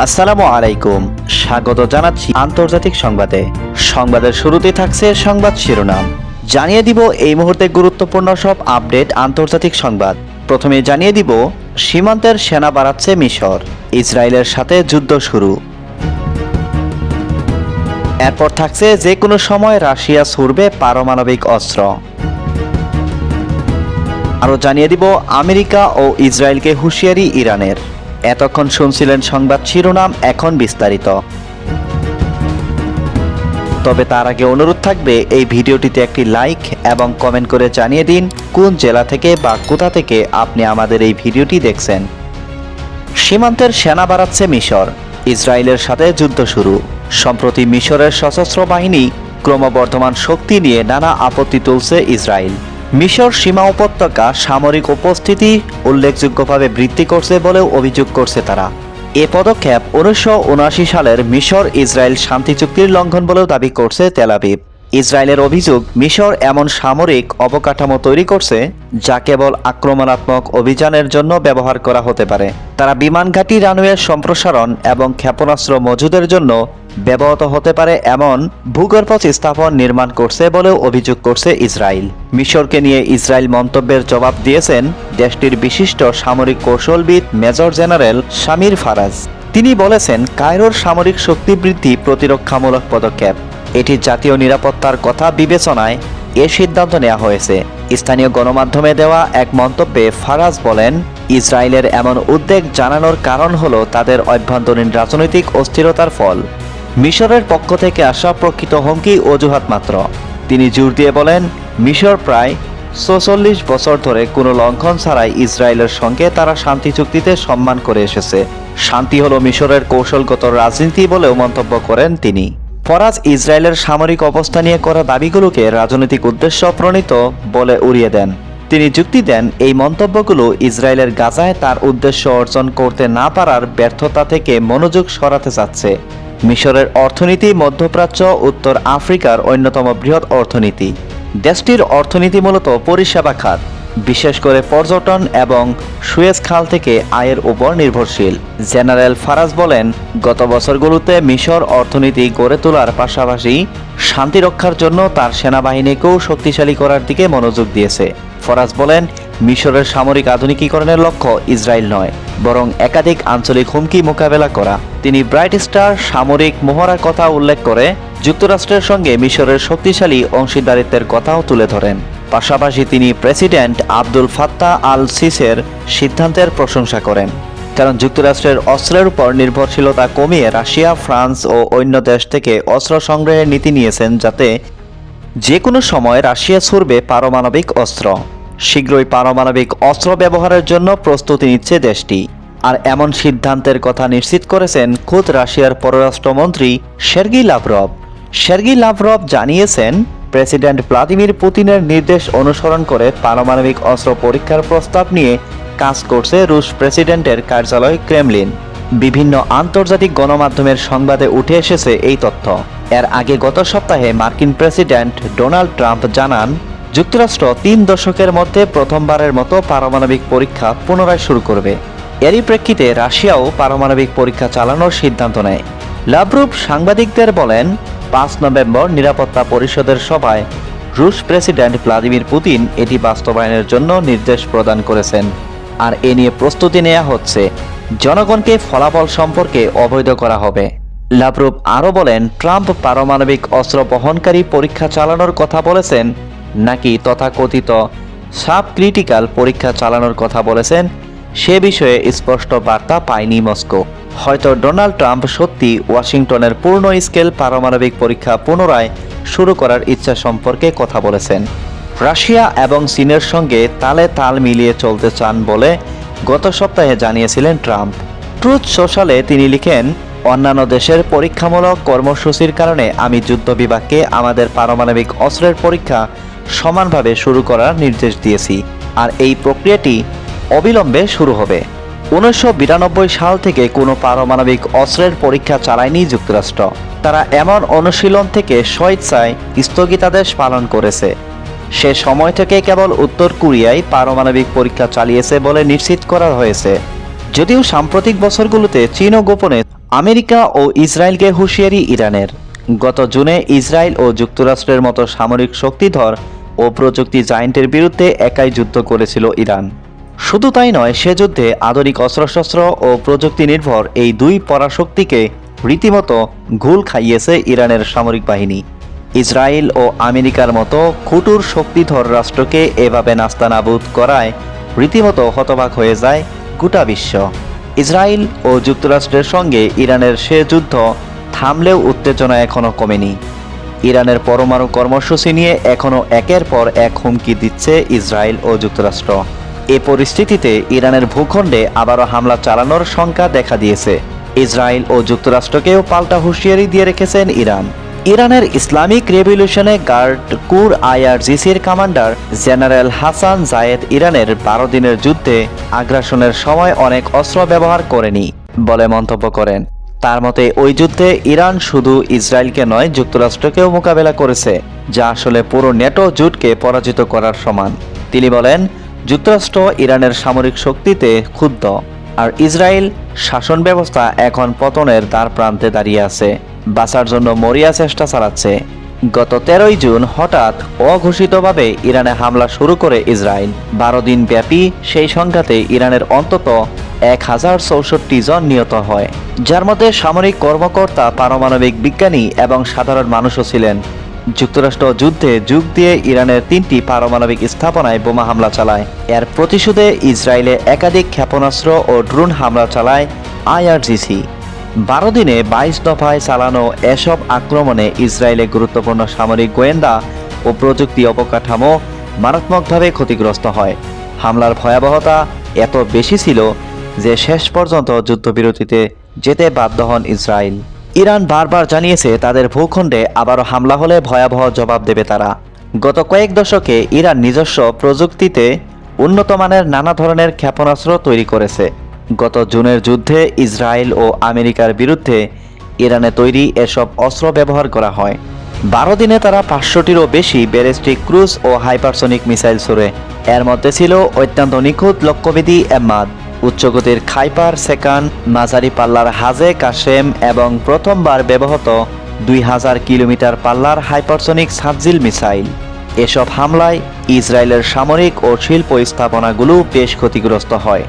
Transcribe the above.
আসসালামু আলাইকুম, স্বাগত জানাচ্ছি আন্তর্জাতিক সংবাদে। সংবাদের শুরুতে থাকছে সংবাদ শিরোনাম। জানিয়ে দিব এই মুহূর্তে গুরুত্বপূর্ণ সব আপডেট আন্তর্জাতিক সংবাদ। প্রথমে জানিয়ে দিব সীমান্তের সেনা বাড়াচ্ছে মিশর, ইসরায়েলের সাথে যুদ্ধ শুরু। এরপর থাকছে যে কোনো সময় রাশিয়া ছুড়বে পারমাণবিক অস্ত্র। আরও জানিয়ে দিব আমেরিকা ও ইসরায়েলকে হুঁশিয়ারি ইরানের। এতক্ষণ শুনছিলেন সংবাদ শিরোনাম, এখন বিস্তারিত। তবে তার আগে অনুরোধ থাকবে এই ভিডিওটিতে একটি লাইক এবং কমেন্ট করে জানিয়ে দিন কোন জেলা থেকে বা কোথা থেকে আপনি আমাদের এই ভিডিওটি দেখছেন। সীমান্তের সেনা বাড়াচ্ছে মিশর, ইসরায়েলের সাথে যুদ্ধ শুরু। সম্প্রতি মিশরের সশস্ত্র বাহিনী ক্রমবর্ধমান শক্তি নিয়ে নানা আপত্তি তুলছে ইসরায়েল। মিশর সীমা উপত্যকা সামরিক উপস্থিতি উল্লেখযোগ্যভাবে বৃদ্ধি করছে বলেও অভিযোগ করছে তারা। এ পদক্ষেপ 1979 সালের মিশর ইসরায়েল শান্তি চুক্তির লঙ্ঘন বলেও দাবি করছে তেল আবিব। ইসরায়েলের অভিযোগ, মিশর এমন সামরিক অবকাঠামো তৈরি করছে যা কেবল আক্রমণাত্মক অভিযানের জন্য ব্যবহার করা হতে পারে। তারা বিমান ঘাঁটি, রানওয়ের সম্প্রসারণ এবং ক্ষেপণাস্ত্র মজুদের জন্য ব্যবহৃত হতে পারে এমন ভূগর্ভ স্থাপন নির্মাণ করছে বলেও অভিযোগ করছে ইসরায়েল। মিশরকে নিয়ে ইসরায়েল মন্তব্যের জবাব দিয়েছেন দেশটির বিশিষ্ট সামরিক কৌশলবিদ মেজর জেনারেল শামির ফারাজ। তিনি বলেছেন, কায়রোর সামরিক শক্তি বৃদ্ধি প্রতিরক্ষামূলক পদক্ষেপ। এটি জাতীয় নিরাপত্তার কথা বিবেচনায় এ সিদ্ধান্ত নেওয়া হয়েছে। স্থানীয় গণমাধ্যমে দেওয়া এক মন্তব্যে ফারাজ বলেন, ইসরায়েলের এমন উদ্বেগ জানানোর কারণ হলো তাদের অভ্যন্তরীণ রাজনৈতিক অস্থিরতার ফল। মিশরের পক্ষ থেকে আসা প্রকৃত হুমকি অজুহাত মাত্র। তিনি জোর দিয়ে বলেন, মিশর প্রায় ৪৬ বছর ধরে কোনো লঙ্ঘন ছাড়াই ইসরায়েলের সঙ্গে তারা শান্তি চুক্তিতে সম্মান করে এসেছে। শান্তি হলো মিশরের কৌশলগত রাজনীতি বলেও মন্তব্য করেন তিনি। ফরাজ ইসরায়েলের সামরিক অবস্থা নিয়ে করা দাবিগুলোকে রাজনৈতিক উদ্দেশ্য প্রণীত বলে উড়িয়ে দেন। তিনি যুক্তি দেন, এই মন্তব্যগুলো ইসরায়েলের গাজায় তার উদ্দেশ্য অর্জন করতে না পারার ব্যর্থতা থেকে মনোযোগ সরাতে চাচ্ছে। মিশরের অর্থনীতি মধ্যপ্রাচ্য, উত্তর আফ্রিকার অন্যতম বৃহৎ অর্থনীতি। দেশটির অর্থনীতি মূলত পরিষেবা খাত, বিশেষ করে পর্যটন এবং সুয়েজ খাল থেকে আয়ের উপর নির্ভরশীল। জেনারেল ফারাজ বলেন, গত বছরগুলোতে মিশর অর্থনীতি গড়ে তোলার পাশাপাশি শান্তি রক্ষার জন্য তার সেনাবাহিনীকেও শক্তিশালী করার দিকে মনোযোগ দিয়েছে। ফরাজ বলেন, মিশরের সামরিক আধুনিকীকরণের লক্ষ্য ইসরায়েল নয়, বরং একাধিক আঞ্চলিক হুমকি মোকাবেলা করা। তিনি ব্রাইট স্টার সামরিক মহড়ার কথা উল্লেখ করে যুক্তরাষ্ট্রের সঙ্গে মিশরের শক্তিশালী অংশীদারিত্বের কথাও তুলে ধরেন। পাশাপাশি তিনি প্রেসিডেন্ট আব্দুল ফাত্তাহ আল সিসির সিদ্ধান্তের প্রশংসা করেন, কারণ যুক্তরাষ্ট্রের অস্ত্রের উপর নির্ভরশীলতা কমিয়ে রাশিয়া, ফ্রান্স ও অন্য দেশ থেকে অস্ত্র সংগ্রহের নীতি নিয়েছেন, যাতে যে কোনো সময় রাশিয়া ছুড়বে পারমাণবিক অস্ত্র। শীঘ্রই পারমাণবিক অস্ত্র ব্যবহারের জন্য প্রস্তুতি নিচ্ছে দেশটি। আর এমন সিদ্ধান্তের কথা নিশ্চিত করেছেন খোদ রাশিয়ার পররাষ্ট্রমন্ত্রী সের্গেই লাভরভ। সের্গেই লাভরভ জানিয়েছেন, প্রেসিডেন্ট ভ্লাদিমির পুতিনের নির্দেশ অনুসরণ করে পারমাণবিক অস্ত্র পরীক্ষার প্রস্তাব নিয়ে কাজ করছে রুশ প্রেসিডেন্টের কার্যালয় ক্রেমলিন। বিভিন্ন আন্তর্জাতিক গণমাধ্যমের সংবাদে উঠে এসেছে এই তথ্য। এর আগে গত সপ্তাহে মার্কিন প্রেসিডেন্ট ডোনাল্ড ট্রাম্প জানান, যুক্তরাষ্ট্র ৩ দশকের মধ্যে প্রথমবারের মতো পারমাণবিক পরীক্ষা পুনরায় শুরু করবে। এরই প্রেক্ষিতে রাশিয়াও পারমাণবিক পরীক্ষা চালানোর সিদ্ধান্ত নেয়। লাভরভ সাংবাদিকদের বলেন, ৫ নভেম্বর নিরাপত্তা পরিষদের সভায় রুশ প্রেসিডেন্ট ভ্লাদিমির পুতিন এটি বাস্তবায়নের জন্য নির্দেশ প্রদান করেছেন, আর এ নিয়ে প্রস্তুতি নেওয়া হচ্ছে। জনগণকে ফলাফল সম্পর্কে অবহিত করা হবে। লাভরভ আরও বলেন, ট্রাম্প পারমাণবিক অস্ত্র বহনকারী পরীক্ষা চালানোর কথা বলেছেন নাকি তথাকথিত সাব ক্রিটিক্যাল পরীক্ষা চালানোর কথা বলেছেন সে বিষয়ে স্পষ্ট বার্তা পায়নি মস্কো। হয়তো ডোনাল্ড ট্রাম্প সত্যি ওয়াশিংটনের পূর্ণ স্কেল পারমাণবিক পরীক্ষা পুনরায় শুরু করার ইচ্ছা সম্পর্কে কথা বলেছেন। রাশিয়া এবং চীনের সঙ্গে তালে তাল মিলিয়ে চলতে চান বলে গত সপ্তাহে জানিয়েছিলেন ট্রাম্প। ট্রুথ সোশ্যালে তিনি লিখেন, অন্যান্য দেশের পরীক্ষামূলক কর্মসূচির কারণে আমি যুদ্ধ বিভাগকে আমাদের পারমাণবিক অস্ত্রের পরীক্ষা সমানভাবে শুরু করার নির্দেশ দিয়েছি, আর এই প্রক্রিয়াটি অবিলম্বে শুরু হবে। 1992 সাল থেকে কোনো পারমাণবিক অস্ত্রের পরীক্ষা চালায়নি যুক্তরাষ্ট্র। তারা এমন অনুশীলন থেকে স্বেচ্ছায় স্থগিতাদেশ পালন করেছে। সে সময় থেকে কেবল উত্তর কোরিয়ায় পারমাণবিক পরীক্ষা চালিয়েছে বলে নিশ্চিত করা হয়েছে। যদিও সাম্প্রতিক বছরগুলোতে চীনও গোপনে আমেরিকা ও ইসরায়েলকে হুঁশিয়ারি ইরানের। গত জুনে ইসরায়েল ও যুক্তরাষ্ট্রের মতো সামরিক শক্তিধর ও প্রযুক্তি জায়েন্টের বিরুদ্ধে একাই যুদ্ধ করেছিল ইরান। শুধু তাই নয়, সে যুদ্ধে আধুনিক অস্ত্রশস্ত্র ও প্রযুক্তি নির্ভর এই দুই পরাশক্তিকে রীতিমতো ঘুল খাইয়েছে ইরানের সামরিক বাহিনী। ইসরায়েল ও আমেরিকার মতো খুঁটুর শক্তিধর রাষ্ট্রকে এভাবে নাস্তানাবুদ করায় রীতিমতো হতবাক হয়ে যায় গোটা বিশ্ব। ইসরায়েল ও যুক্তরাষ্ট্রের সঙ্গে ইরানের সে যুদ্ধ থামলেও উত্তেজনা এখনও কমেনি। ইরানের পরমাণু কর্মসূচি নিয়ে এখনও একের পর এক হুমকি দিচ্ছে ইসরায়েল ও যুক্তরাষ্ট্র। এ পরিস্থিতিতে ইরানের ভূখণ্ডে আবারও হামলা চালানোর শঙ্কা দেখা দিয়েছে। ইসরায়েল ও যুক্তরাষ্ট্রকেও পাল্টা হুঁশিয়ারি দিয়ে রেখেছেন ইরান। ইরানের ইসলামিক রেভলিউশনে গার্ড কুর আইআরজিসির কমান্ডার জেনারেল হাসান জায়েদ ইরানের 12 দিনের যুদ্ধে আগ্রাসনের সময় অনেক অস্ত্র ব্যবহার করেনি বলে মন্তব্য করেন। তার মতে ওই যুদ্ধে ইরান শুধু ইসরায়েলকে নয়, যুক্তরাষ্ট্রকেও মোকাবেলা করেছে, যা আসলে পুরো নেটো জোটকে পরাজিত করার সমান। তিনি বলেন, যুক্তরাষ্ট্র ইরানের সামরিক শক্তিতে ক্ষুব্ধ, আর ইসরায়েল শাসন ব্যবস্থা এখন পতনের দ্বার প্রান্তে দাঁড়িয়ে আছে, বাঁচার জন্য মরিয়া চেষ্টা চালাচ্ছে। গত 13ই জুন হঠাৎ অঘোষিতভাবে ইরানে হামলা শুরু করে ইসরায়েল। 12 দিন ব্যাপী সেই সংঘাতে ইরানের অন্তত 1064 জন নিহত হয়, যার মধ্যে সামরিক কর্মকর্তা, পারমাণবিক বিজ্ঞানী এবং সাধারণ মানুষও ছিলেন। যুক্তরাষ্ট্র যুদ্ধে যোগ দিয়ে ইরানের 3টি পারমাণবিক স্থাপনায় বোমা হামলা চালায়। এর প্রতিশোধে ইসরায়েলে একাধিক ক্ষেপণাস্ত্র ও ড্রোন হামলা চালায় আইআরজিসি। 12 দিনে 22 দফায় চালানো এসব আক্রমণে ইসরায়েলে গুরুত্বপূর্ণ সামরিক গোয়েন্দা ও প্রযুক্তি অবকাঠামো মারাত্মকভাবে ক্ষতিগ্রস্ত হয়। হামলার ভয়াবহতা এত বেশি ছিল যে শেষ পর্যন্ত যুদ্ধবিরতিতে যেতে বাধ্য হন ইসরায়েল। ইরান বারবার জানিয়েছে তাদের ভূখণ্ডে আবারও হামলা হলে ভয়াবহ জবাব দেবে তারা। গত কয়েক দশকে ইরান নিজস্ব প্রযুক্তিতে উন্নত মানের নানা ধরনের ক্ষেপণাস্ত্র তৈরি করেছে। গত জুনের যুদ্ধে ইসরায়েল ও আমেরিকার বিরুদ্ধে ইরানে তৈরি এসব অস্ত্র ব্যবহার করা হয়। 12 দিনে তারা 500টিরও বেশি ব্যালিস্টিক ক্রুজ ও হাইপারসনিক মিসাইল ছুড়ে। এর মধ্যে ছিল অত্যন্ত নিখুঁত লক্ষ্যভেদী এম্মাদ, উচ্চগতির খাইপার সেকান, মাঝারি পাল্লার হাজে কাশেম এবং প্রথমবার ব্যবহৃত 2000 কিলোমিটার পাল্লার হাইপারসনিক সাবজিল মিসাইল। এসব হামলায় ইসরায়েলের সামরিক ও শিল্প স্থাপনাগুলো বেশ ক্ষতিগ্রস্ত হয়।